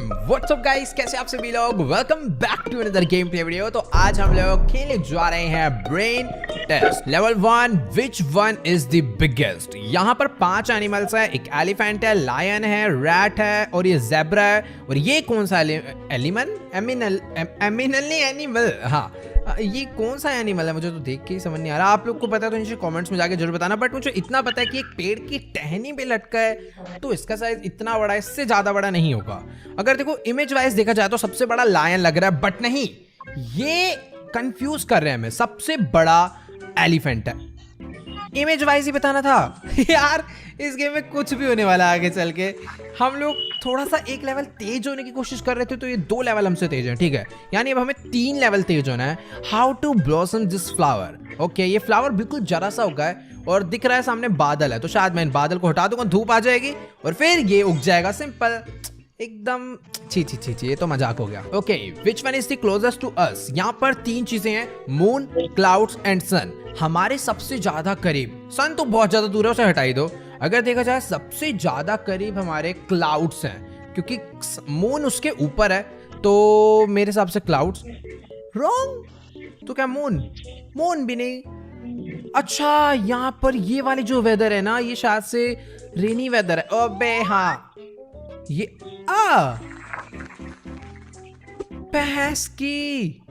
What's up guys, कैसे आप सभी लोग। Welcome back to another game play video. तो आज हम लोग खेलने जा रहे हैं brain test level 1, which one is the biggest. यहाँ पर 5 एनिमल्स है, एक एलिफेंट है, लायन है, रैट है और ये ज़ेब्रा है। और ये कौन सा एनिमल, हाँ ये कौन सा एनिमल है, मुझे तो देख के ही समझ नहीं आ रहा। आप लोग को पता है तो नीचे कमेंट्स में जाके जरूर बताना। बट मुझे इतना पता है कि एक पेड़ की टहनी पे लटका है तो इसका साइज इतना बड़ा है, इससे ज्यादा बड़ा नहीं होगा। अगर देखो इमेज वाइज देखा जाए तो सबसे बड़ा लायन लग रहा है, बट नहीं, ये कंफ्यूज कर रहे हैं हमें। सबसे बड़ा एलिफेंट है। इमेज वाइज ही बताना था यार। इस गेम में कुछ भी होने वाला है आगे चल के। हम लोग थोड़ा सा एक लेवल तेज होने की कोशिश कर रहे थे तो ये 2 लेवल हमसे तेज है, ठीक है। यानी अब हमें 3 लेवल तेज होना है। How to blossom this flower. Okay, ये फ्लावर बिल्कुल जरा सा उगा है और दिख रहा है सामने बादल है, तो शायद मैं इन बादल को हटा दूंगा, धूप आ जाएगी और फिर ये उग जाएगा। सिंपल, एकदम छी, ये तो मजाक हो गया। Okay, which one is the closest to us. यहाँ पर 3 चीजें हैं, मून, क्लाउड्स एंड सन। हमारे सबसे ज्यादा करीब, सन तो बहुत ज्यादा दूर है, उसे हटाई दो। अगर देखा जाए सबसे ज्यादा करीब हमारे क्लाउड्स हैं, क्योंकि मून उसके ऊपर है, तो मेरे हिसाब से क्लाउड्स। रॉन्ग, तो क्या मून भी नहीं। अच्छा, यहाँ पर ये वाली जो वेदर है ना, ये शायद से रेनी वेदर है। अबे हाँ, ये भैंस की।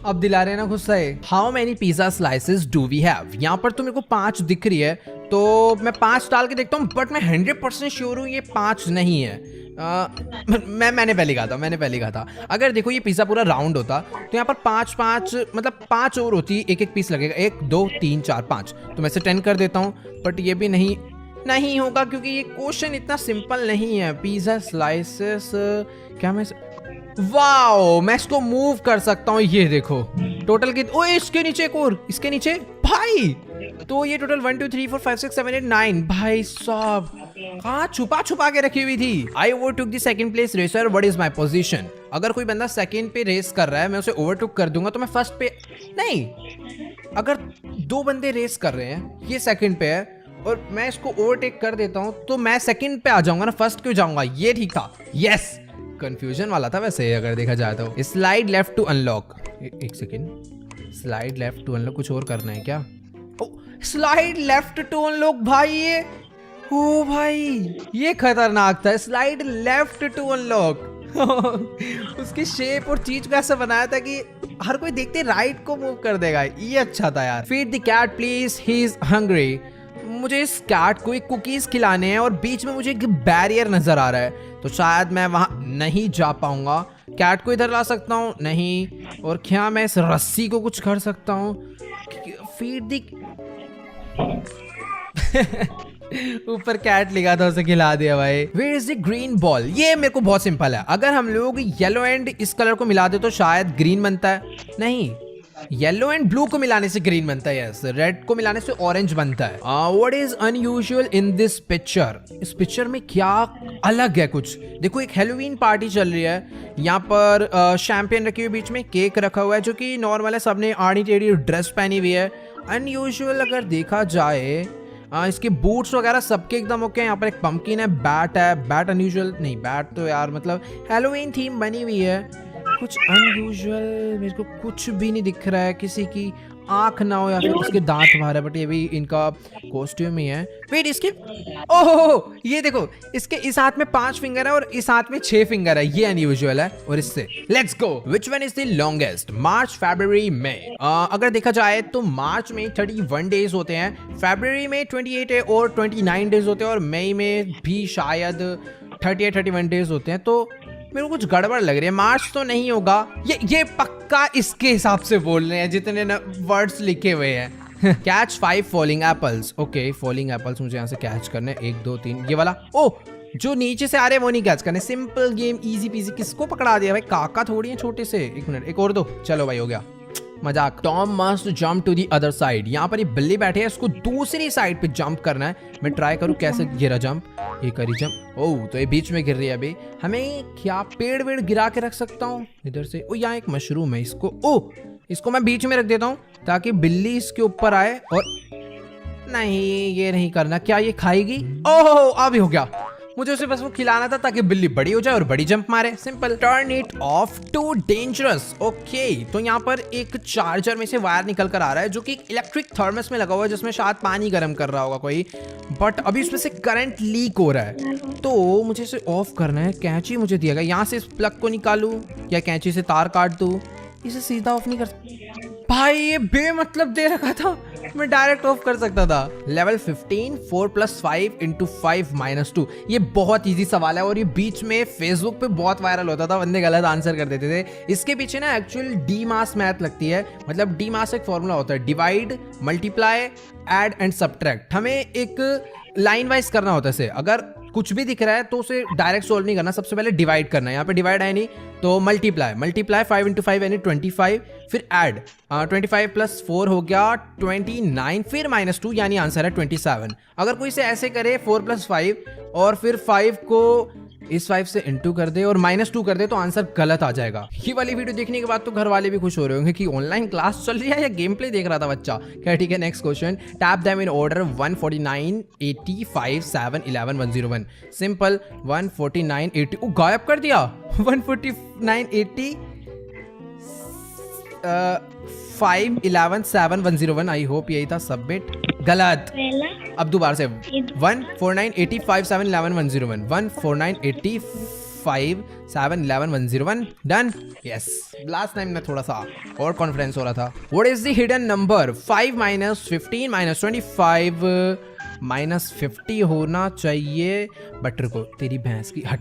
अब दिला रहे ना गुस्सा है। How many pizza slices do we have. यहाँ पर तो मेरे को 5 दिख रही है, तो मैं 5 डाल के देखता हूँ, बट मैं 100% श्योर हूँ ये 5 नहीं है। मैंने पहले कहा था अगर देखो ये पिज्जा पूरा राउंड होता तो यहाँ पर 5 मतलब 5 और होती, एक पीस लगेगा। 1 2 3 4 5, तो मैं से 10 कर देता हूँ। बट ये भी नहीं होगा क्योंकि ये क्वेश्चन इतना सिंपल नहीं है। पिज्जा स्लाइसेस क्या मैं वाओ, मैं इसको मूव कर सकता हूँ। ये देखो टोटल कितने, ओए इसके नीचे एक और, इसके नीचे भाई, तो ये टोटल 1 2 3 4 5 6 7 8 9 भाई साहब। हाँ, छुपा के रखी हुई थी। I overtook the second place racer, what is my position. अगर कोई बंदा सेकंड पे रेस कर रहा है, मैं उसे ओवरटुक कर दूंगा तो मैं फर्स्ट पे नहीं। अगर 2 बंदे रेस कर रहे हैं, ये सेकंड पे है और मैं इसको ओवरटेक कर देता हूं, तो मैं सेकंड पे आ जाऊंगा ना, फर्स्ट क्यों जाऊंगा। ये ठीक था, यस। कंफ्यूजन वाला था वैसे अगर देखा जाए तो। स्लाइड लेफ्ट टू अनलॉक, एक second, slide left to unlock, कुछ और करना है क्या। स्लाइड लेफ्ट टू अनलॉक भाई, ये ओ भाई ये खतरनाक था। स्लाइड लेफ्ट टू अनलॉक उसकी शेप और चीज को ऐसा बनाया था कि हर कोई देखते राइट को मूव कर देगा। ये अच्छा था यार। Feed the cat please, he is hungry. मुझे इस कैट को एक कुकीज खिलाने हैं और बीच में मुझे एक बैरियर नजर आ रहा है, तो शायद मैं वहां नहीं जा पाऊंगा। कैट को इधर ला सकता हूँ नहीं, और क्या मैं इस रस्सी को कुछ कर सकता हूँ। फीड दी ऊपर कैट लिखा था, उसे खिला दिया भाई। Where is the green ball. ये मेरे को बहुत सिंपल है। अगर हम लोग येलो एंड इस कलर को मिला दे तो शायद ग्रीन बनता है। नहीं, येलो एंड ब्लू को मिलाने से ग्रीन बनता है, यस। रेड को मिलाने से ऑरेंज बनता है। What is unusual in this picture. इस पिक्चर में क्या अलग है कुछ। देखो एक हैलोवीन पार्टी चल रही है, यहाँ पर शैंपेन रखी हुई, बीच में केक रखा हुआ है जो कि नॉर्मल है, सबने आड़ी टेढ़ी ड्रेस पहनी हुई है। अनयूजुअल अगर देखा जाए, इसके बूट्स वगैरह सबके एकदम ओके। यहाँ पर एक पंपकिन है, बैट है। बैट अनयूजुअल नहीं, बैट तो यार मतलब हैलोवीन थीम बनी हुई है। कुछ अनयूजुअल मेरे को कुछ भी नहीं दिख रहा है। किसी की आंख ना हो या फिर उसके दांत बाहर है, बट ये भी इनका कॉस्ट्यूम ही है। वेट, इसके ओह ये देखो, इसके इस हाथ में 5 फिंगर है और इस हाथ में 6 फिंगर है। ये अनयूजुअल है। और इससे let's go, which one is the longest. March, फरवरी, मई। अगर देखा जाए तो मार्च में 31 डेज होते हैं, फरवरी में 28 है और 29 डेज होते हैं, और मई में भी शायद 31 डेज होते हैं। तो मेरे को कुछ गड़बड़ लग रही है। मार्च तो नहीं होगा, ये पक्का इसके हिसाब से बोल रहे हैं जितने वर्ड्स लिखे हुए हैं। Catch 5 falling apples. Okay, falling apples मुझे यहाँ से कैच करने, 1 2 3, ये वाला। ओ, जो नीचे से आ रहे हैं वो नहीं कैच करने। Simple game, easy PG. किसको पकड़ा दिया भाई, काका थोड़ी है छोटे से। 1 मिनट, एक और दो। चलो भाई, हो गया, मजाक। Tom must jump to the other side. यहाँ पर ये बिल्ली बैठे है, इसको दूसरी साइड पे जंप करना है। मैं ट्राई करूँ कैसे गिरा जंप, ये करी जंप। ओह, तो ये बीच में गिर रही है अभी। हमें क्या पेड़ वेड़ गिरा के रख सकता हूँ इधर से। ओ, यहाँ एक मशरूम है, इसको मैं बीच में रख देता हूँ ताकि बिल्ली इसके ऊपर आए। और नहीं, ये नहीं करना। क्या ये खाएगी। ओह, अभी हो गया। मुझे उसे बस वो खिलाना था ताकि बिल्ली बड़ी हो जाए और बड़ी जंप मारे, simple. Turn it off too dangerous. Okay, तो यहाँ पर एक चार्जर में से वायर निकल कर आ रहा है जो कि इलेक्ट्रिक थर्मस में लगा हुआ है, जिसमें शायद पानी गर्म कर रहा होगा कोई, बट अभी उसमें से करंट लीक हो रहा है। तो मुझे इसे ऑफ करना है। कैंची मुझे दिया गया, यहाँ से इस प्लग को निकालूं या कैंची से तार काट दूं? इसे सीधा ऑफ नहीं कर भाई, ये बेमतलब दे रखा था, मैं डायरेक्ट ऑफ कर सकता था। लेवल 15 4 + 5 × 5 - 2। ये बहुत इजी सवाल है और ये बीच में फेसबुक पे बहुत वायरल होता था, बंदे गलत आंसर कर देते थे। इसके पीछे ना एक्चुअल डी मास मैथ लगती है। मतलब डी मास एक फॉर्मूला होता है, divide, multiply, add and subtract. हमें एक लाइन वाइज करना होता है इसे। अगर कुछ भी दिख रहा है तो उसे डायरेक्ट सोल्व नहीं करना, सबसे पहले डिवाइड करना है। यहाँ पे डिवाइड है नहीं तो मल्टीप्लाई 5 × 5 यानी 25, फिर ऐड 25 + 4 हो गया 29, फिर -2 यानी आंसर है 27। अगर कोई इसे ऐसे करे 4 + 5 और फिर 5 को इस 5 से इंटू कर दे और -2 कर दे तो आंसर गलत आ जाएगा। ये वाली वीडियो देखने के बाद तो घर वाले भी खुश हो रहे होंगे कि ऑनलाइन क्लास चल रही है या गेम प्ले देख रहा था बच्चा। क्या ठीक है, next question. Tap them in order 149 80 5 7 11 101। Simple 149 80। ओ गायब कर दिया 149 80 5 11 7 101। आई होप यही था। सबमिट। गलत। अब दोबारा से 149 80 5 7 11 101। 149 80 5 7 11 101। डन। यस, लास्ट टाइम में थोड़ा सा और कॉन्फिडेंस हो रहा था। What is the hidden number? 5 - 15 - 25 -50 होना चाहिए। बटर को तेरी भैंस की हट।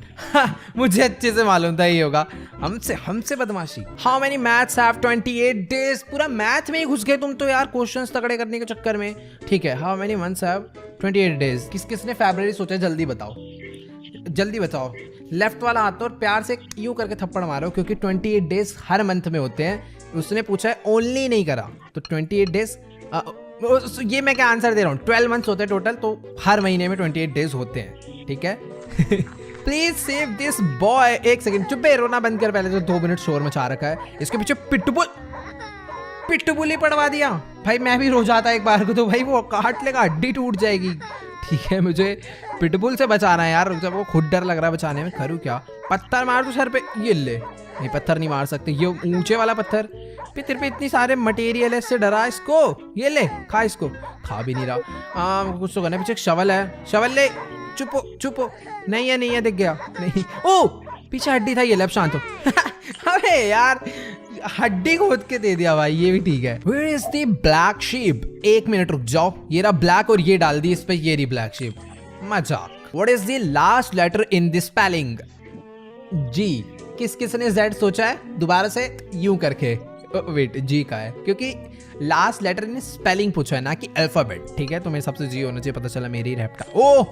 मुझे अच्छे से मालूम था ये होगा। हमसे बदमाशी। How many maths have 28 days? पूरा मैथ में ही घुस गए तुम तो यार, क्वेश्चंस तगड़े करने के चक्कर में। ठीक है, how many months have 28 days? किसने फरवरी सोचा? जल्दी बताओ, जल्दी बताओ। लेफ्ट वाला हाथ और प्यार से यूं करके थप्पड़ मारो, क्योंकि 28 डेज हर मंथ में होते हैं। उसने पूछा है ओनली नहीं करा, तो 28 डेज। ये मैं क्या आंसर दे रहा हूँ? 12 मंथ्स होते हैं टोटल, तो हर महीने में 28 डेज होते हैं। ठीक है। Please save this boy. एक सेकंड चुप है, रोना बंद कर। पहले तो 2 मिनट शोर मचा रखा है। इसके पीछे पिटबुल ही पड़वा दिया। भाई मैं भी रो जाता एक बार को तो भाई वो काट लेगा, हड्डी टूट जाएगी। ठीक है, मुझे पिटबुल से बचाना है यार। जब वो खुद डर लग रहा है बचाने में, करूँ क्या? पत्थर मार दो सर पे। ये ले, नहीं पत्थर नहीं मार सकते, ये ऊंचे वाला पत्थर पे। तेरे पे इतनी सारे मटेरियल है, इससे डरा। इसको ये ले, खा। इसको खा भी नहीं रहा। कुछ तो करना। पीछे एक शवल है, शवल ले। चुपो चुपो। नहीं है, दिख गया। नहीं, ओ पीछे हड्डी था, ये लब शांत हो। अरे यार, हड्डी खोद के दे दिया भाई, ये भी ठीक है। Where is the black sheep? 1 minute रुक जाओ। ये रहा ब्लैक और ये डाल दी इस पे, ये रही ब्लैक शीप। मजाक। What is the last letter in the spelling? जी। किसने Z सोचा है? दोबारा से यूं करके। वेट, जी का है क्योंकि लास्ट लेटर ने स्पेलिंग पूछा है, ना कि अल्फाबेट। ठीक है, तुम्हें सबसे जी होना चाहिए। पता चला मेरी रैप्टा। ओह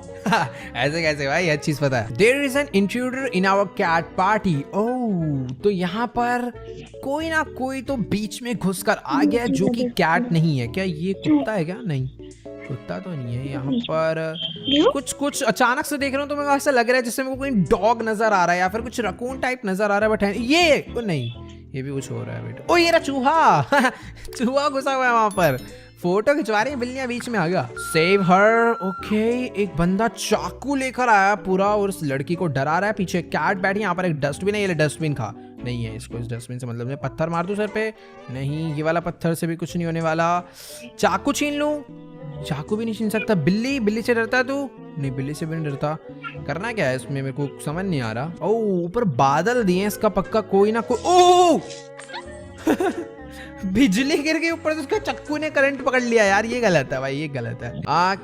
ऐसे कैसे भाई, अच्छी चीज पता है। There is an intruder in our cat party. Oh, तो यहाँ पर कोई ना कोई तो बीच में घुसकर आ गया जो कि कैट नहीं है। क्या ये कुत्ता है क्या? नहीं, कुत्ता तो नहीं है। यहाँ पर कुछ अचानक से देख रहा हूँ तो मेरे को ऐसा लग रहा है जैसे मेरे को कोई डॉग नजर आ रहा है या फिर कुछ रकून टाइप नजर आ रहा है, बट ये नहीं, ये भी कुछ हो रहा है बेटा। ओ ये रहा चूहा। चूहा घुसा हुआ है वहां पर। फोटो खिंचवा रही है बिल्लियां, बीच में आ गया। Save her. ओके, एक बंदा चाकू लेकर आया पूरा और उस लड़की को डरा रहा है। पीछे कैट बैठी। यहाँ पर एक डस्टबिन है, ये डस्टबिन खा। नहीं है इसको, इस डस्टबिन से मतलब। मैं पत्थर मार दूं सर पे? नहीं, ये वाला पत्थर से भी कुछ नहीं होने वाला। चाकू छीन लूं? चाकू भी नहीं छीन सकता। बिल्ली से डरता है तू? नहीं, बिल्ली से भी नहीं डरता। करना क्या है इसमें, मेरे को समझ नहीं आ रहा। ओ ऊपर बादल दिए, इसका पक्का कोई ना कोई। ओ बिजली गिर गई ऊपर से, उसका चक्कू ने करंट पकड़ लिया यार। ये गलत है भाई, ये गलत है।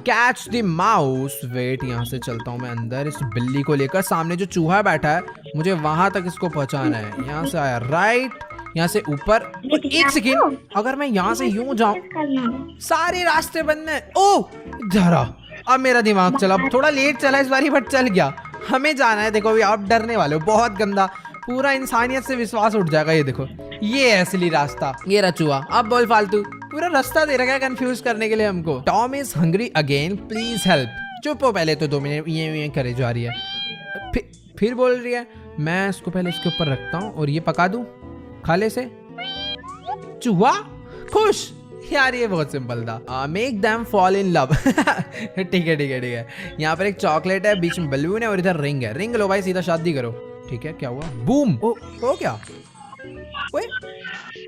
Catch the mouse. वेट, यहाँ से चलता हूँ मैं अंदर इस बिल्ली को लेकर। सामने जो चूहा बैठा है, मुझे वहां तक इसको पहुंचाना है। यहाँ से आया राइट, यहाँ से ऊपर। एक सेकेंड, अगर मैं यहाँ से यूं जाऊं, सारे रास्ते बंद है। ओ जरा, अब मेरा दिमाग चला। थोड़ा लेट चला इस बारी, बट चल गया। हमें जाना है। देखो अभी आप डरने वाले हो, बहुत गंदा। पूरा इंसानियत से विश्वास उठ जाएगा। ये देखो, ये है असली रास्ता। ये रहा चूहा। अब बोल फालतू, पूरा रास्ता दे रखा है कंफ्यूज करने के लिए हमको। Tom is hungry again, please help. चुप हो पहले तो, 2 मिनट ये करे जा रही है। फिर बोल रही है। मैं इसको पहले इसके ऊपर रखता हूँ और ये पका दूं खाले से। चूहा खुश। यार ये बहुत सिंपल था। Make them fall in love. ठीक है ठीक है ठीक है। यहाँ पर एक चॉकलेट है, बीच में बलून है और इधर रिंग है। रिंग लो भाई, सीधा शादी करो। ठीक है, क्या हुआ? बूम। ओ क्या ओए,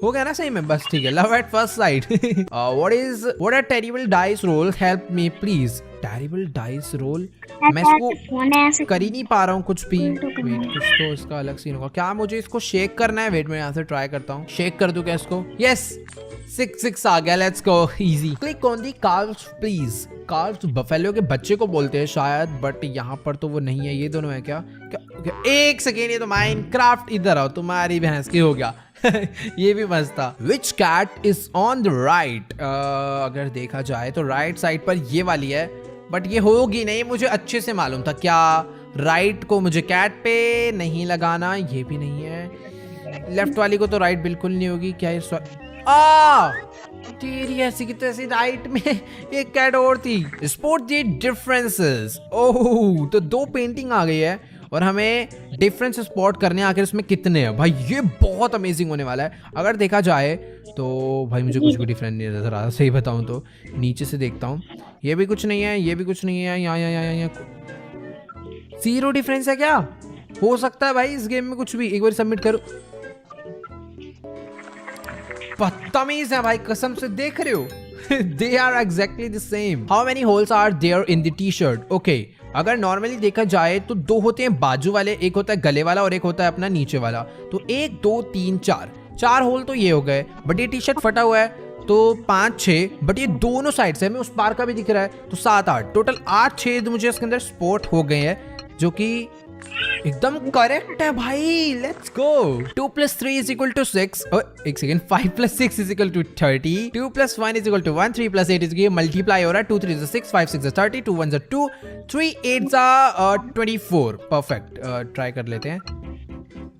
हो गया ना सही में? बस ठीक है। Love at first sight. What are terrible dice roll, help me please. Terrible dice roll, मैं इसको कर ही नहीं पा रहा हूँ कुछ भी। वेट, कुछ तो इसका अलग सीन होगा क्या? मुझे इसको शेक करना है। वेट, मैं यहाँ से ट्राई करता हूँ। शेक कर दूं क्या इसको? यस, 6 आ गया। Let's go, easy. Click on the calves please. Calves buffalo के बच्चे को बोलते हैं शायद, बट यहाँ पर तो वो नहीं है। ये दोनों है क्या? एक सेकेंड, ये तो माइनक्राफ्ट। इधर आओ, तुम्हारी भैंस की हो गया। ये भी मस्त था। Which cat is on the right? अगर देखा जाए तो राइट साइड पर ये वाली है, बट ये होगी नहीं, मुझे अच्छे से मालूम था। क्या राइट को मुझे कैट पे नहीं लगाना? ये भी नहीं है। लेफ्ट वाली को तो राइट बिल्कुल नहीं होगी। क्या ये तेरी ऐसी की तैसी राइट में एक कैट और थी। Spot the differences. ओह, तो 2 पेंटिंग आ गई है और हमें डिफरेंस स्पॉट करने आखिर उसमें कितने हैं। भाई ये बहुत अमेजिंग होने वाला है। अगर देखा जाए तो भाई मुझे कुछ भी डिफरेंस नहीं नजर आ रहा, सही बताऊं तो। नीचे से देखता हूँ, ये भी कुछ नहीं है, ये भी कुछ नहीं है। यहाँ 0 डिफरेंस है। क्या हो सकता है भाई इस गेम में कुछ भी? एक बार सबमिट करो। बदतमीज है भाई, कसम से। देख रहे हो? They are exactly the same. How many holes are there in the t-shirt? Okay. अगर नॉर्मली देखा जाए तो 2 होते हैं बाजू वाले, एक होता है गले वाला और एक होता है अपना नीचे वाला। तो 1 2 3 4 होल तो ये हो गए। बट ये टी शर्ट फटा हुआ है तो 5 6, बट ये दोनों साइड से हमें उस पार का भी दिख रहा है तो 7 8, टोटल 8 छेद मुझे इसके अंदर स्पॉट हो गए हैं, जो कि एकदम करेक्ट है भाई। Let's go. 2 + 3 = 6। एक सेकेंड, 5 + 6 = 30। 2 + 1 = 1। 3 + 8 ये मल्टीप्लाई हो रहा है। 2 3 6, 5 6 30, 2 1 2, 3 8 24। परफेक्ट। ट्राई कर लेते हैं।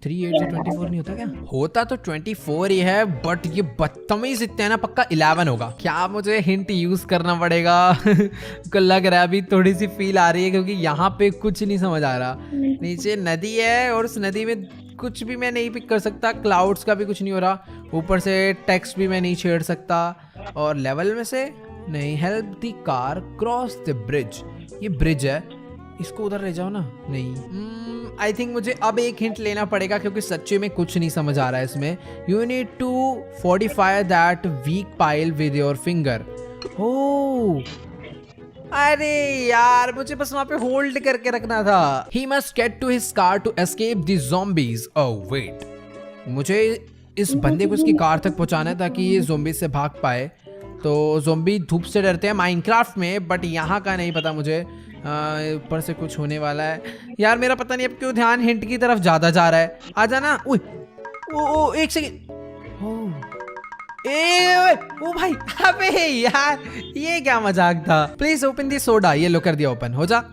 3 8 से 24 नहीं होता क्या? होता तो 24 ही है, बट ये बदतमीज इतने हैं ना, पक्का 11 होगा। क्या मुझे हिंट यूज करना पड़ेगा? को लग रहा है अभी थोड़ी सी फील आ रही है, क्योंकि यहाँ पे कुछ नहीं समझ आ रहा। नीचे नदी है और उस नदी में कुछ भी मैं नहीं पिक कर सकता। क्लाउड्स का भी कुछ नहीं हो रहा। ऊपर से टेक्स्ट भी मैं नहीं छेड़ सकता। और लेवल में से नहीं। Help the car cross the bridge. ये ब्रिज है, इसको उधर ले जाओ ना। नहीं, आई थिंक मुझे अब एक हिंट लेना पड़ेगा, क्योंकि सच्चे में कुछ नहीं समझ आ रहा है इसमें। You need to fortify that weak pile with your finger. Oh, अरे यार, मुझे बस वहां पे होल्ड करके रखना था। He must get to his car to escape the zombies. Oh wait, मुझे इस बंदे को इसकी कार तक पहुंचाना है ताकि ये ज़ॉम्बीज से भाग पाए। तो ज़ॉम्बी धूप से डरते हैं माइनक्राफ्ट में, बट यहाँ का नहीं पता मुझे। ऊपर से कुछ होने वाला है यार। मेरा पता नहीं अब क्यों ध्यान हिंट की तरफ ज्यादा जा रहा है। आ जाना। ओ एक सेकेंड। ओ भाई, अबे यार, ये क्या मजाक था? Please open the soda. ये लो, कर दिया ओपन। हो जा।